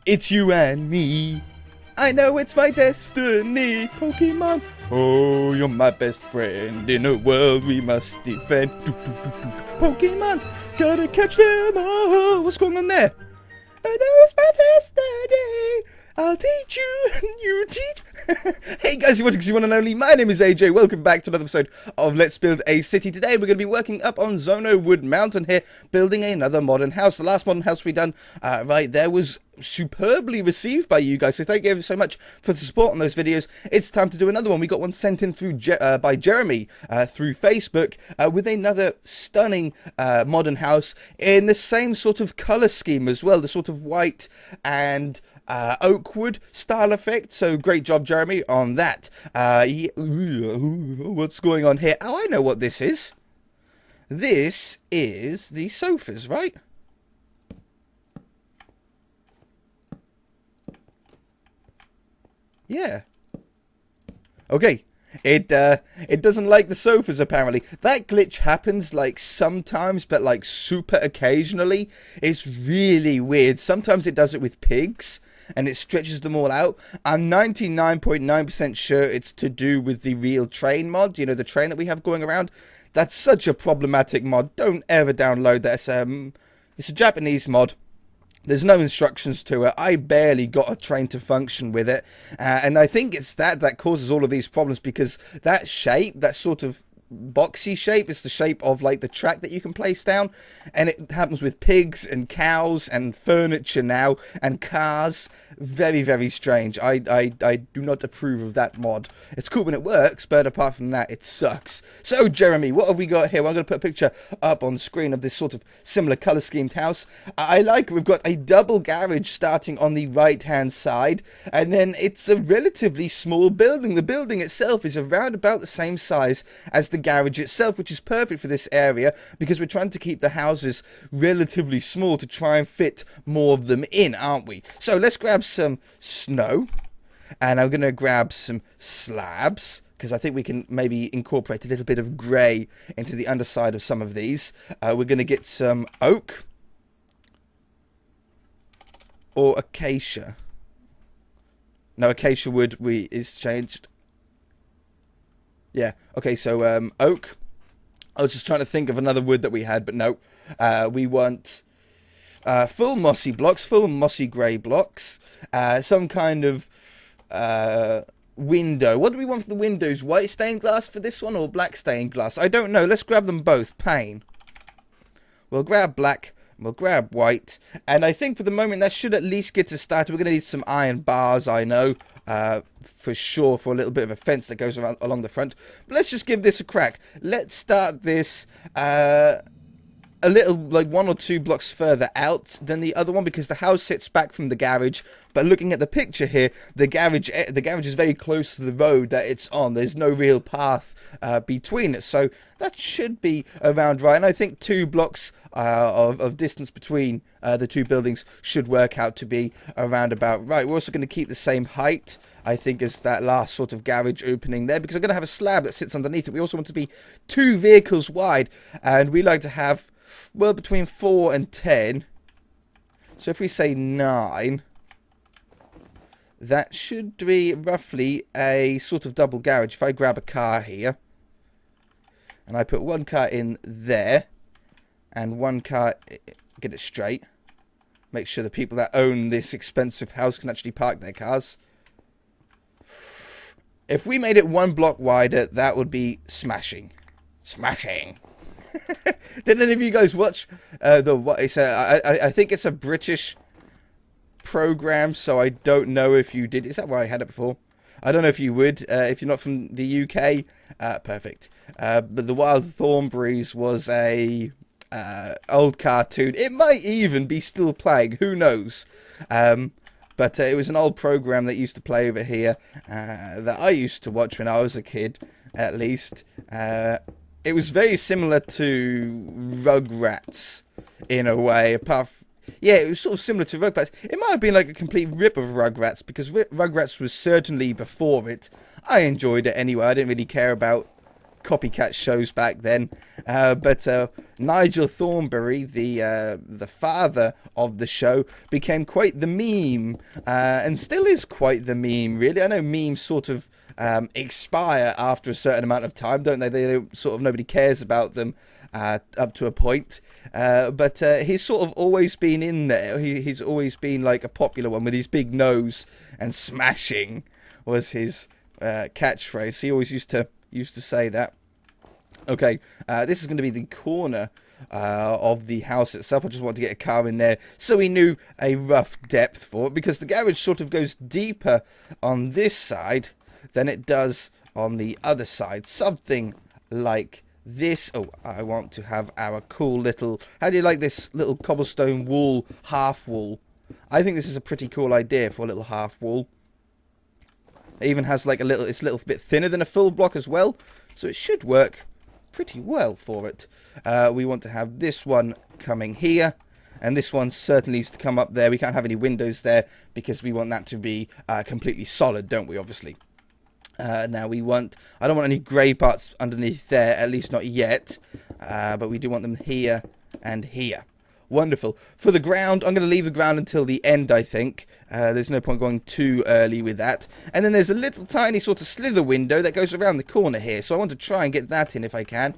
It's you and me. I know it's my destiny, Pokemon. Oh, you're my best friend in a world we must defend. Pokemon, gotta catch them all. What's going on there? I know it's my destiny. I'll teach you, and you teach. Hey guys, you're watching one and only. My name is AJ. Welcome back to another episode of Let's Build a City. Today we're going to be working up on Zono Wood Mountain here, building another modern house. The last modern house we done right there was superbly received by you guys, so thank you ever so much for the support on those videos. It's time to do another one. We got one sent in through by Jeremy through Facebook with another stunning modern house in the same sort of color scheme as well, the sort of white and oak wood style effect. So great job, Jeremy, on that. What's going on here? Oh, I know what this is. This is the sofas, right? Yeah. Okay. It doesn't like the sofas, apparently. That glitch happens, like, sometimes, but, like, super occasionally. It's really weird. Sometimes it does it with pigs, and it stretches them all out. I'm 99.9% sure it's to do with the real train mod. You know, the train that we have going around. That's such a problematic mod. Don't ever download that. It's a Japanese mod. There's no instructions to it. I barely got a train to function with it. And I think it's that causes all of these problems, because that shape, that sort of boxy shape, is the shape of like the track that you can place down. And it happens with pigs and cows and furniture now and cars. Very, very strange. I do not approve of that mod. It's cool when it works, but apart from that, it sucks. So, Jeremy, what have we got here? Well, I'm going to put a picture up on screen of this sort of similar color schemed house. I like we've got a double garage starting on the right-hand side, and then it's a relatively small building. The building itself is around about the same size as the garage itself, which is perfect for this area, because we're trying to keep the houses relatively small to try and fit more of them in, aren't we? So, let's grab some snow, and I'm going to grab some slabs, because I think we can maybe incorporate a little bit of grey into the underside of some of these. We're going to get some oak or acacia. No, acacia wood is changed. Yeah, okay, so oak. I was just trying to think of another wood that we had, but no. We want full mossy blocks, full mossy grey blocks, some kind of window. What do we want for the windows? White stained glass for this one, or black stained glass? I don't know. Let's grab them both. Pane. We'll grab black, we'll grab white, and I think for the moment that should at least get us started. We're going to need some iron bars, I know, for sure, for a little bit of a fence that goes around along the front. But let's just give this a crack. Let's start this a little, like 1 or 2 blocks further out than the other one, because the house sits back from the garage. But looking at the picture here, the garage is very close to the road that it's on. There's no real path between it, so that should be around right. And I think 2 blocks of distance between the 2 buildings should work out to be around about right. We're also going to keep the same height, I think, as that last sort of garage opening there, because I'm going to have a slab that sits underneath it. We also want to be 2 vehicles wide, and we like to have, well, between 4 and 10. So if we say 9, that should be roughly a sort of double garage. If I grab a car here, and I put 1 car in there, and 1 car, get it straight, make sure the people that own this expensive house can actually park their cars. If we made it 1 block wider, that would be smashing. Smashing. Did any of you guys watch what it's I think it's a British program, so I don't know if you did. Is that where I had it before? I don't know if you would, if you're not from the UK. Perfect. But the Wild Thornberrys was a old cartoon. It might even be still playing, who knows. But it was an old program that used to play over here, that I used to watch when I was a kid, at least. It was very similar to Rugrats, in a way. Yeah, it was sort of similar to Rugrats. It might have been like a complete rip of Rugrats, because Rugrats was certainly before it. I enjoyed it anyway. I didn't really care about copycat shows back then. But Nigel Thornberry, the father of the show, became quite the meme, and still is quite the meme, really. I know memes sort of expire after a certain amount of time, don't they? They don't, sort of, nobody cares about them up to a point. But he's sort of always been in there. He's always been like a popular one with his big nose, and smashing was his catchphrase. He always used to say that. Okay, this is going to be the corner of the house itself. I just wanted to get a car in there so we knew a rough depth for it, because the garage sort of goes deeper on this side than it does on the other side. Something like this. Oh, I want to have our cool little... How do you like this little cobblestone wall, half wall? I think this is a pretty cool idea for a little half wall. It even has like it's a little bit thinner than a full block as well, so it should work pretty well for it. We want to have this one coming here, and this one certainly needs to come up there. We can't have any windows there because we want that to be completely solid, don't we, obviously? Now I don't want any grey parts underneath there, at least not yet, but we do want them here and here. Wonderful. For the ground, I'm going to leave the ground until the end, I think. There's no point going too early with that. And then there's a little tiny sort of slither window that goes around the corner here, so I want to try and get that in if I can.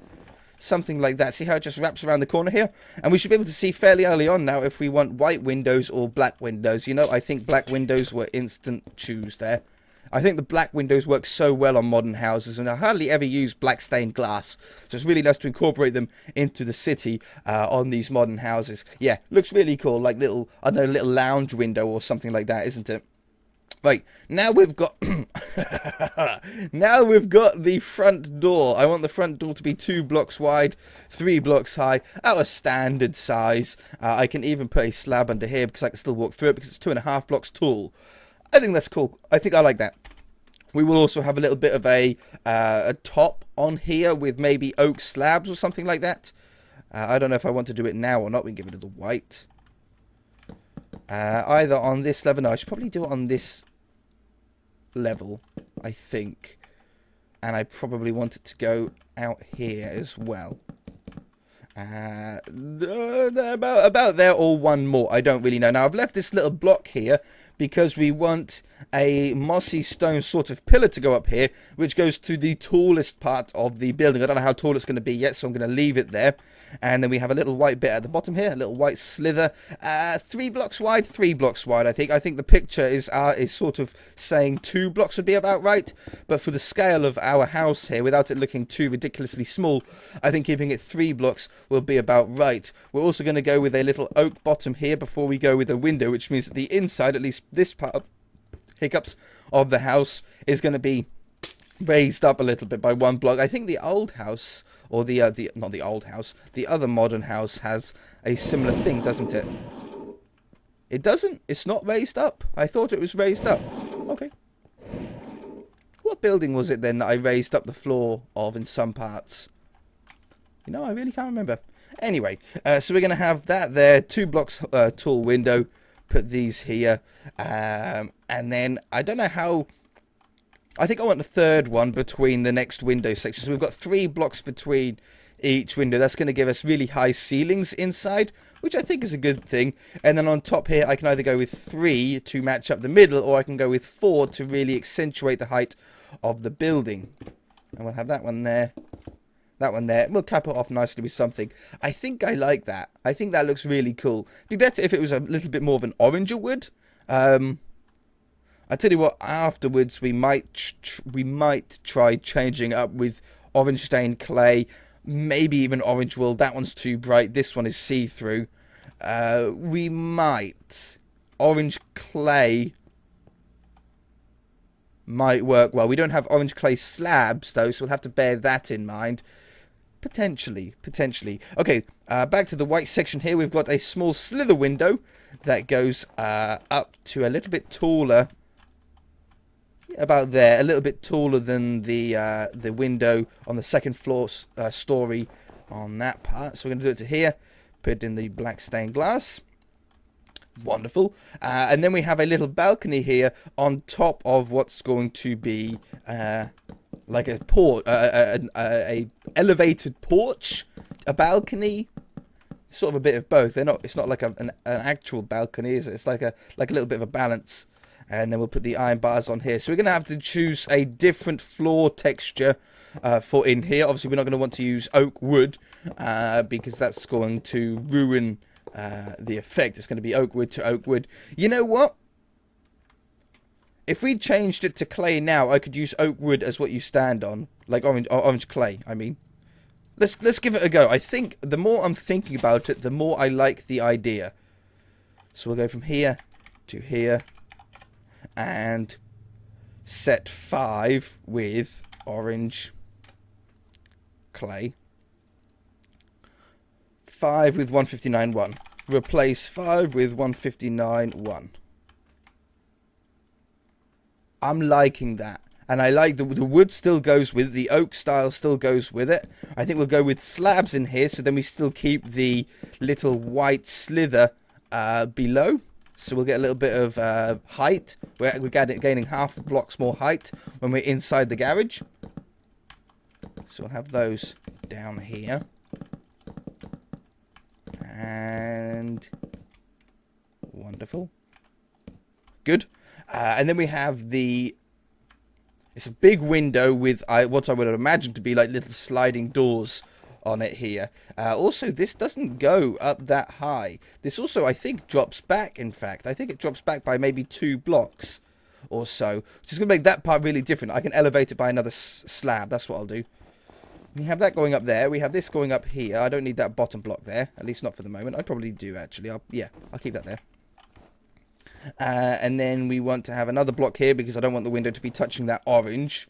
Something like that. See how it just wraps around the corner here? And we should be able to see fairly early on now if we want white windows or black windows. You know, I think black windows were instant choose there. I think the black windows work so well on modern houses, and I hardly ever use black stained glass, so it's really nice to incorporate them into the city on these modern houses. Yeah, looks really cool, like little, I don't know, little lounge window or something like that, isn't it? Right, now we've got now we've got the front door. I want the front door to be 2 blocks wide, 3 blocks high, our standard size. I can even put a slab under here because I can still walk through it because it's 2.5 blocks tall. I think that's cool. I think I like that. We will also have a little bit of a top on here with maybe oak slabs or something like that. I don't know if I want to do it now or not. We can give it the white. Either on this level. No, I should probably do it on this level, I think. And I probably want it to go out here as well. About there or one more. I don't really know. Now, I've left this little block here because we want a mossy stone sort of pillar to go up here, which goes to the tallest part of the building. I don't know how tall it's going to be yet, so I'm going to leave it there. And then we have a little white bit at the bottom here, a little white slither. 3 blocks wide, 3 blocks wide, I think. I think the picture is sort of saying 2 blocks would be about right. But for the scale of our house here, without it looking too ridiculously small, I think keeping it 3 blocks will be about right. We're also going to go with a little oak bottom here before we go with a window, which means that the inside, at least this part of hiccups of the house, is going to be raised up a little bit by 1 block. I think the old house, or not the old house, the other modern house has a similar thing, doesn't it? It doesn't? It's not raised up? I thought it was raised up. Okay. What building was it then that I raised up the floor of in some parts? You know, I really can't remember. Anyway, so we're going to have that there, 2 blocks tall window. Put these here, and then I don't know how. I think I want the 3rd one between the next window section. So we've got 3 blocks between each window. That's going to give us really high ceilings inside, which I think is a good thing. And then on top here, I can either go with 3 to match up the middle, or I can go with 4 to really accentuate the height of the building. And we'll have that one there. That one there. We'll cap it off nicely with something. I think I like that. I think that looks really cool. It'd be better if it was a little bit more of an oranger wood. I tell you what, afterwards we might try changing up with orange stained clay. Maybe even orange wool. That one's too bright. This one is see-through. We might. Orange clay might work well. We don't have orange clay slabs, though, so we'll have to bear that in mind. Potentially. Okay, back to the white section here. We've got a small slither window that goes up to a little bit taller. About there, a little bit taller than the window on the second floor story on that part. So we're going to do it to here. Put it in the black stained glass. Wonderful. And then we have a little balcony here on top of what's going to be like a a elevated porch, a balcony, sort of a bit of both. They're not. It's not like an actual balcony. It's like a little bit of a balance. And then we'll put the iron bars on here. So we're going to have to choose a different floor texture for in here. Obviously, we're not going to want to use oak wood because that's going to ruin the effect. It's going to be oak wood to oak wood. You know what? If we changed it to clay now, I could use oak wood as what you stand on. Like orange clay, I mean. Let's give it a go. I think the more I'm thinking about it, the more I like the idea. So we'll go from here to here. And set 5 with orange clay. 5 with 159.1. Replace 5 with 159.1. I'm liking that. And I like the wood still goes with it. The oak style still goes with it. I think we'll go with slabs in here. So then we still keep the little white slither below. So we'll get a little bit of height. We're gaining half blocks more height when we're inside the garage. So we'll have those down here. And wonderful. Good. And then we have it's a big window with what I would imagine to be like little sliding doors on it here. Also, this doesn't go up that high. This also, I think, drops back, in fact. I think it drops back by maybe 2 blocks or so, which is going to make that part really different. I can elevate it by another slab. That's what I'll do. We have that going up there. We have this going up here. I don't need that bottom block there, at least not for the moment. I probably do, actually. I'll keep that there. And then we want to have another block here because I don't want the window to be touching that orange.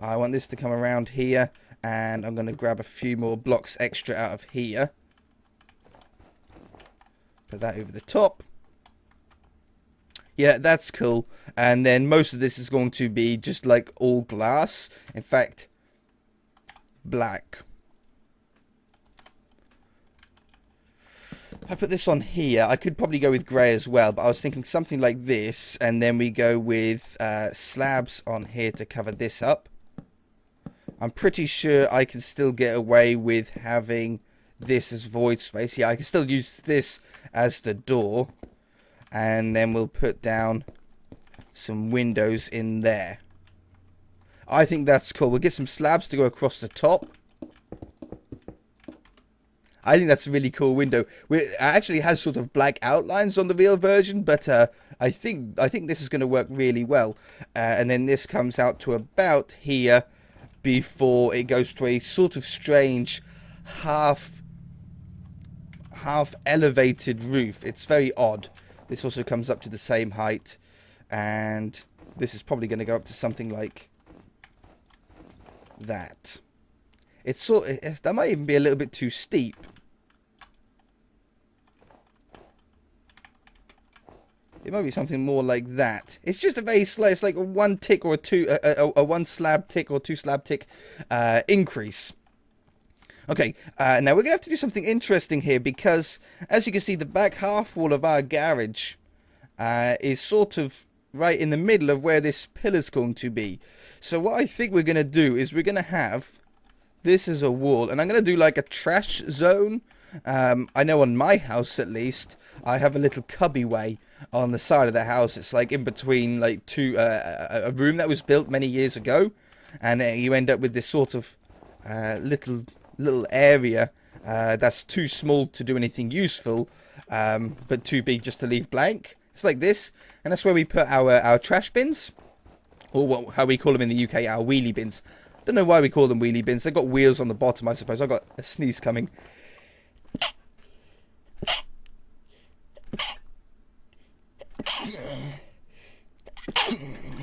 I want this to come around here. And I'm going to grab a few more blocks extra out of here. Put that over the top. Yeah, that's cool. And then most of this is going to be just like all glass. In fact, black. If I put this on here, I could probably go with grey as well. But I was thinking something like this. And then we go with slabs on here to cover this up. I'm pretty sure I can still get away with having this as void space. Yeah, I can still use this as the door. And then we'll put down some windows in there. I think that's cool. We'll get some slabs to go across the top. I think that's a really cool window. It actually has sort of black outlines on the real version, but I think this is going to work really well. And then this comes out to about here before it goes to a sort of strange half elevated roof. It's very odd. This also comes up to the same height, and this is probably going to go up to something like that. That might even be a little bit too steep. It might be something more like that. It's just a very slow. It's like a 1 tick or a 1 slab tick or 2 slab tick increase. Okay, now we're going to have to do something interesting here because, as you can see, the back half wall of our garage is sort of right in the middle of where this pillar's going to be. So what I think we're going to do is we're going to have this as a wall, and I'm going to do like a trash zone. I know on my house, at least, I have a little cubby-way on the side of the house. It's like in between like a room that was built many years ago, and you end up with this sort of little area that's too small to do anything useful, but too big just to leave blank. It's like this, and that's where we put our trash bins, or how we call them in the UK, our wheelie bins. Don't know why we call them wheelie bins. They've got wheels on the bottom, I suppose. I've got a sneeze coming.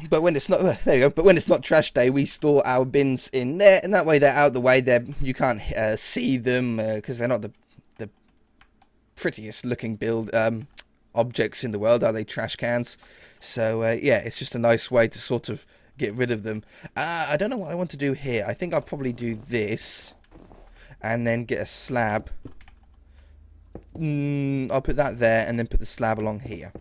But when it's not, there you go. But when it's not trash day, we store our bins in there, and that way they're out of the way. You can't see them because they're not the prettiest looking objects in the world, are they? Trash cans. So yeah, it's just a nice way to sort of get rid of them. I don't know what I want to do here. I think I'll probably do this, and then get a slab. I'll put that there, and then put the slab along here.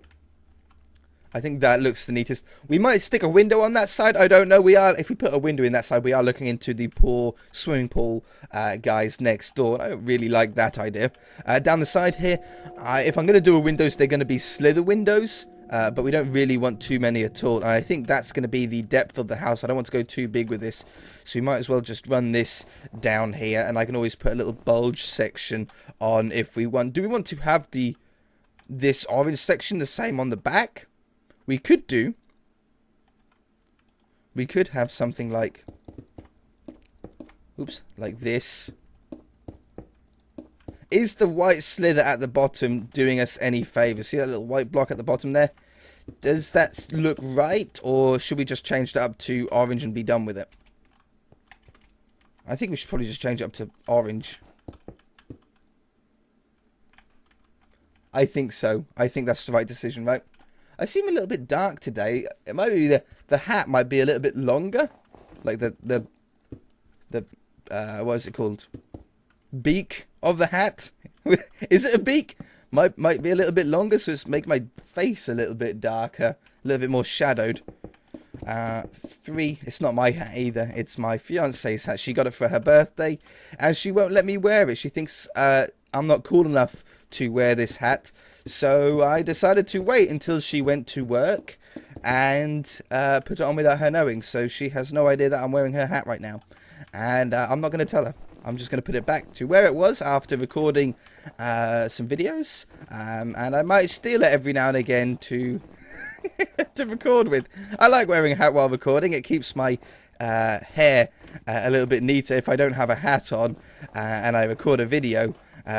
I think that looks the neatest. We might stick a window on that side. I don't know. If we put a window in that side, we are looking into the poor swimming pool guys next door. And I don't really like that idea. Down the side here, if I'm going to do a windows, they're going to be slither windows. But we don't really want too many at all. And I think that's going to be the depth of the house. I don't want to go too big with this. So we might as well just run this down here. And I can always put a little bulge section on if we want. Do we want to have this orange section the same on the back? We could do. We could have something like, oops, like this. Is the white slither at the bottom doing us any favours? See that little white block at the bottom there? Does that look right? Or should we just change that up to orange and be done with it? I think we should probably just change it up to orange. I think so. I think that's the right decision, right? I seem a little bit dark today. It might be the hat might be a little bit longer, like the what is it called? Beak of the hat. Is it a beak? Might be a little bit longer, so it's make my face a little bit darker, a little bit more shadowed. 3. It's not my hat either. It's my fiance's hat. She got it for her birthday, and she won't let me wear it. She thinks I'm not cool enough to wear this hat. So I decided to wait until she went to work and put it on without her knowing. So she has no idea that I'm wearing her hat right now. And I'm not going to tell her. I'm just going to put it back to where it was after recording some videos. And I might steal it every now and again to to record with. I like wearing a hat while recording. It keeps my hair a little bit neater. If I don't have a hat on and I record a video,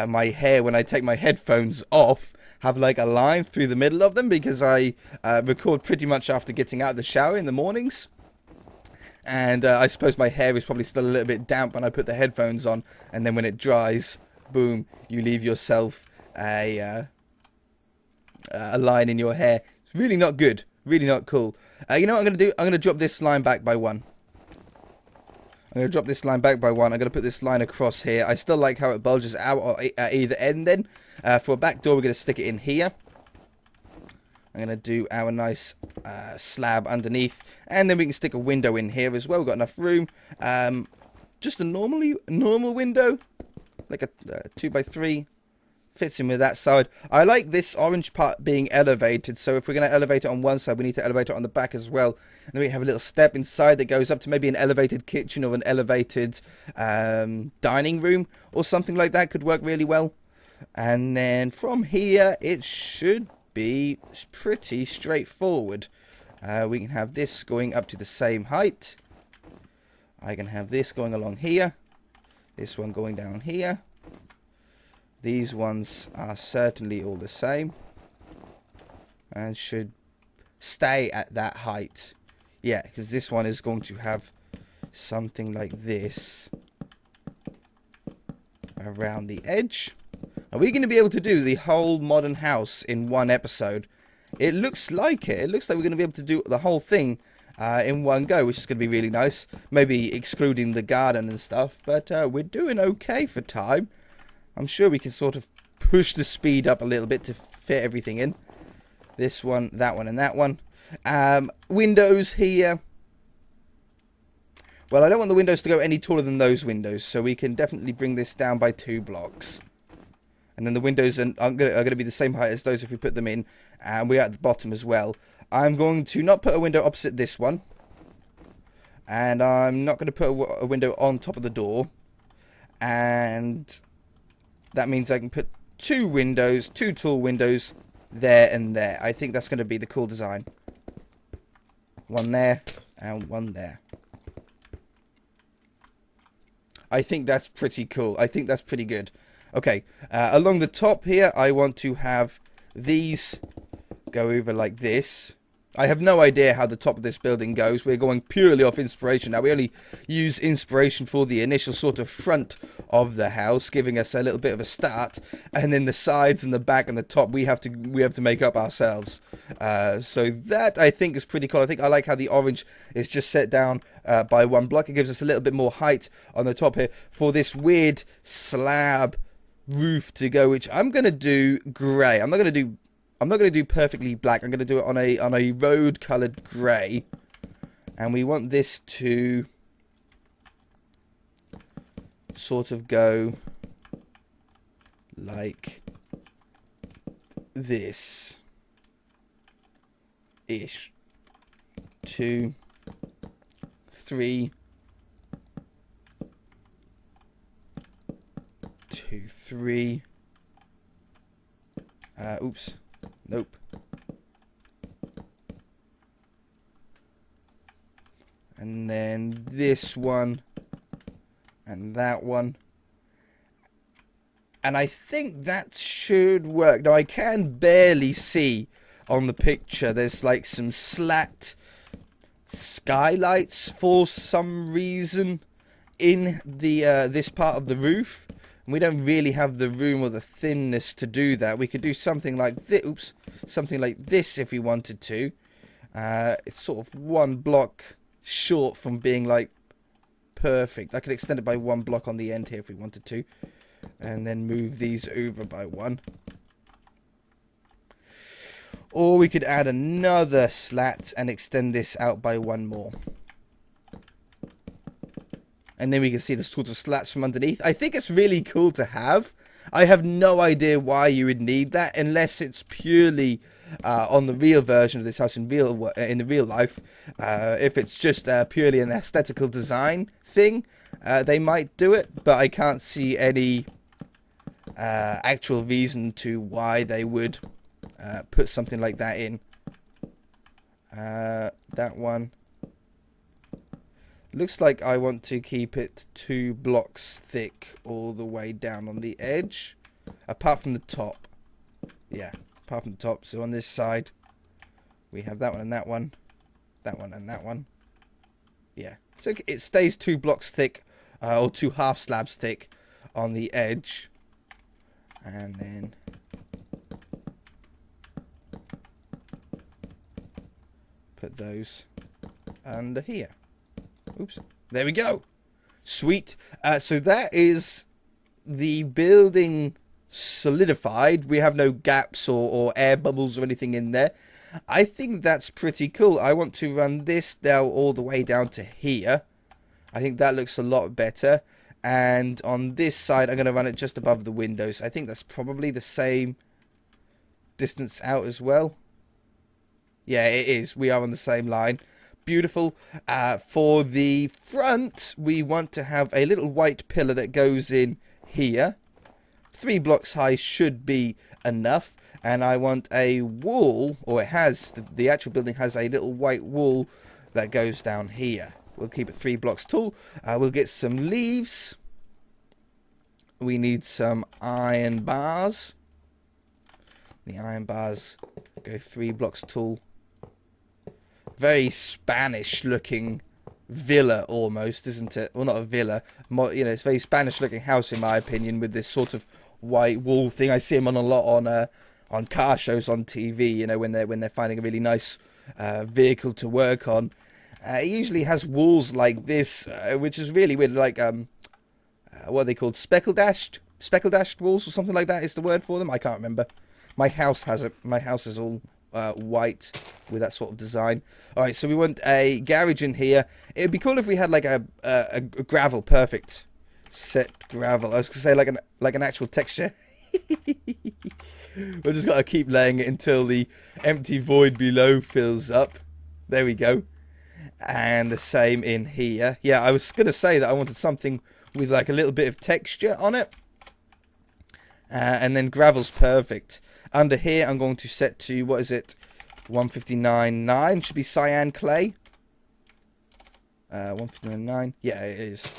my hair, when I take my headphones off, have like a line through the middle of them, because I record pretty much after getting out of the shower in the mornings. And I suppose my hair is probably still a little bit damp when I put the headphones on, and then when it dries, boom, you leave yourself a line in your hair. It's really not good, really not cool. You know what I'm going to do? I'm going to drop this line back by 1. I'm going to drop this line back by 1. I'm going to put this line across here. I still like how it bulges out at either end then. For a back door, we're going to stick it in here. I'm going to do our nice slab underneath. And then we can stick a window in here as well. We've got enough room. Just a normal window. Like a 2x3. Fits in with that side. I like this orange part being elevated. So if we're going to elevate it on one side, we need to elevate it on the back as well. And then we have a little step inside that goes up to maybe an elevated kitchen or an elevated dining room or something like that. Could work really well. And then from here, it should be pretty straightforward. We can have this going up to the same height. I can have this going along here. This one going down here. These ones are certainly all the same. And should stay at that height. Yeah, because this one is going to have something like this around the edge. Are we going to be able to do the whole modern house in one episode? It looks like it. It looks like we're going to be able to do the whole thing in one go, which is going to be really nice. Maybe excluding the garden and stuff, but we're doing okay for time. I'm sure we can sort of push the speed up a little bit to fit everything in. This one, that one, and that one. Windows here. Well, I don't want the windows to go any taller than those windows, so we can definitely bring this down by 2 blocks. And then the windows are going to be the same height as those if we put them in. And we're at the bottom as well. I'm going to not put a window opposite this one. And I'm not going to put a window on top of the door. And that means I can put 2 windows, 2 tall windows there and there. I think that's going to be the cool design. One there and one there. I think that's pretty cool. I think that's pretty good. Okay, along the top here, I want to have these go over like this. I have no idea how the top of this building goes. We're going purely off inspiration now. We only use inspiration for the initial sort of front of the house, giving us a little bit of a start, and then the sides and the back and the top we have to make up ourselves. So that I think is pretty cool. I think I like how the orange is just set down by 1 block. It gives us a little bit more height on the top here for this weird slab roof to go, which I'm going to do grey. I'm not going to do I'm not going to do perfectly black. I'm going to do it on a road coloured grey. And we want this to sort of go like this ish. 2, 3, 2, 3. Oops. Nope. And then this one. And that one. And I think that should work. Now, I can barely see on the picture. There's like some slat skylights for some reason in the this part of the roof. And we don't really have the room or the thinness to do that. We could do something like this. Oops. Something like this if we wanted to. It's sort of one block short from being like perfect. I could extend it by one block on the end here if we wanted to. And then move these over by one. Or we could add another slat and extend this out by one more. And then we can see the sort of slats from underneath. I think it's really cool to have. I have no idea why you would need that unless it's purely on the real version of this house in the real life. If it's just purely an aesthetical design thing, they might do it, but I can't see any actual reason to why they would put something like that in. That one looks like I want to keep it 2 blocks thick all the way down on the edge, apart from the top. Yeah, apart from the top. So on this side we have that one and that one, that one and that one. Yeah, so it stays 2 blocks thick, or 2 half slabs thick on the edge. And then put those under here. Oops. There we go. Sweet. So that is the building solidified. We have no gaps or air bubbles or anything in there. I think that's pretty cool. I want to run this now all the way down to here. I think that looks a lot better. And on this side, I'm going to run it just above the windows. I think that's probably the same distance out as well. Yeah, it is. We are on the same line. Beautiful. For the front, we want to have a little white pillar that goes in here. 3 blocks high should be enough. And I want a wall, or it has, the actual building has a little white wall that goes down here. We'll keep it 3 blocks tall. We'll get some leaves. We need some iron bars. The iron bars go 3 blocks tall. Very Spanish looking villa almost, isn't it? Well, not a villa. You know, it's a very Spanish looking house in my opinion, with this sort of white wall thing. I see them on a lot on car shows on TV, you know, when they're finding a really nice vehicle to work on. It usually has walls like this, which is really weird, like what are they called? Speckle dashed walls or something like that is the word for them. I can't remember. My house has it. My house is all white with that sort of design. All right, so we want a garage in here. It'd be cool if we had like a gravel, perfect set gravel. I was gonna say like an actual texture. We've just got to keep laying it until the empty void below fills up. There we go. And the same in here. Yeah, I was gonna say that I wanted something with like a little bit of texture on it. And then gravel's perfect. Under here, I'm going to set to, what is it? 159.9. Should be cyan clay. 159.9. Yeah, it is.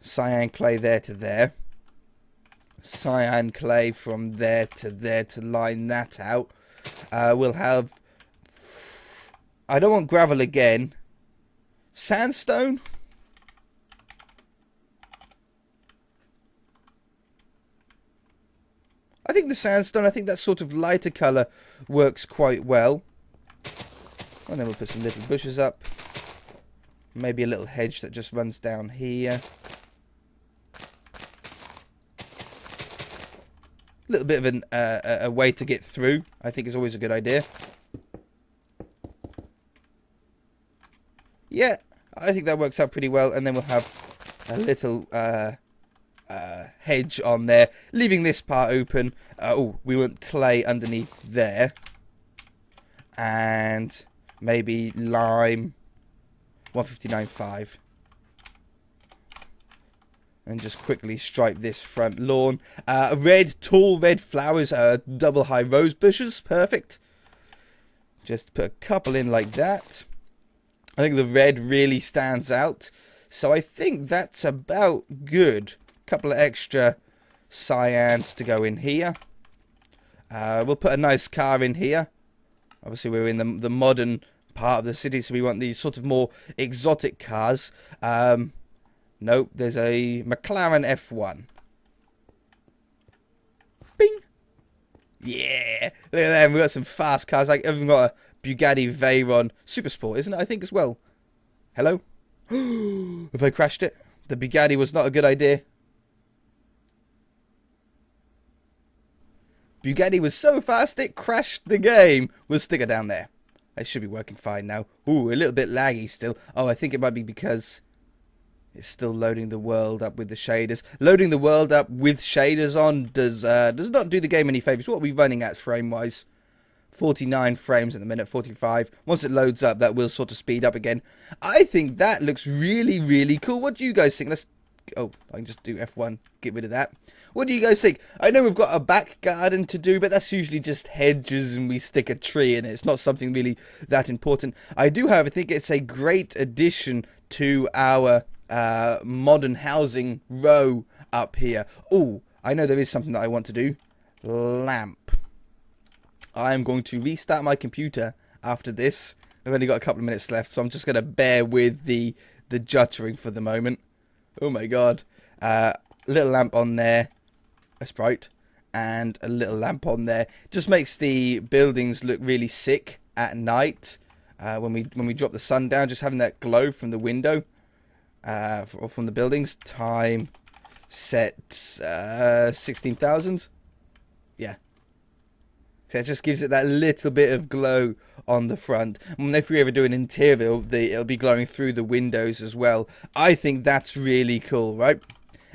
Cyan clay there to there. Cyan clay from there to line that out. We'll have... I don't want gravel again. Sandstone? I think the sandstone, I think that sort of lighter colour works quite well. And then we'll put some little bushes up. Maybe a little hedge that just runs down here. little bit of a way to get through, I think is always a good idea. Yeah, I think that works out pretty well. And then we'll have a little hedge on there, leaving this part open. Oh, we want clay underneath there. And maybe lime 159.5. And just quickly stripe this front lawn. Tall red flowers, double high rose bushes. Perfect. Just put a couple in like that. I think the red really stands out. So I think that's about good. Couple of extra cyans to go in here. We'll put a nice car in here. Obviously, we're in the modern part of the city, so we want these sort of more exotic cars. Nope, there's a McLaren F1. Bing! Yeah! Look at them, we've got some fast cars. Like, we've got a Bugatti Veyron Super Sport, isn't it? I think as well. Hello? Have I crashed it? The Bugatti was not a good idea. Bugatti was so fast it crashed the game. We'll stick it down there. It should be working fine now. Ooh, a little bit laggy still. Oh, I think it might be because it's still loading the world up with the shaders. Loading the world up with shaders on does not do the game any favours. What are we running at frame-wise? 49 frames at the minute, 45. Once it loads up, that will sort of speed up again. I think that looks really, really cool. What do you guys think? Let's... Oh, I can just do F1. Get rid of that. What do you guys think? I know we've got a back garden to do, but that's usually just hedges and we stick a tree in it. It's not something really that important. I do, however, think it's a great addition to our modern housing row up here. Oh, I know there is something that I want to do. Lamp. I'm going to restart my computer after this. I've only got a couple of minutes left, so I'm just going to bear with the juttering for the moment. Oh my god. Little lamp on there. That's bright. And a little lamp on there. Just makes the buildings look really sick at night. When we drop the sun down, just having that glow from the window. Or from the buildings. Time set 16,000. Yeah. So it just gives it that little bit of glow on the front. And if we ever do an interior, it'll be glowing through the windows as well. I think that's really cool, right?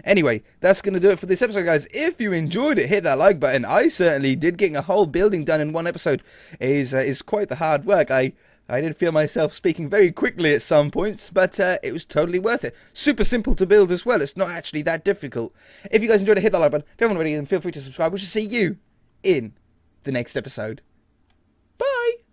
Anyway, that's going to do it for this episode, guys. If you enjoyed it, hit that like button. I certainly did. Getting a whole building done in one episode is quite the hard work. I did feel myself speaking very quickly at some points, but it was totally worth it. Super simple to build as well. It's not actually that difficult. If you guys enjoyed it, hit that like button. If you haven't already, then feel free to subscribe. We shall see you in the next episode. Bye!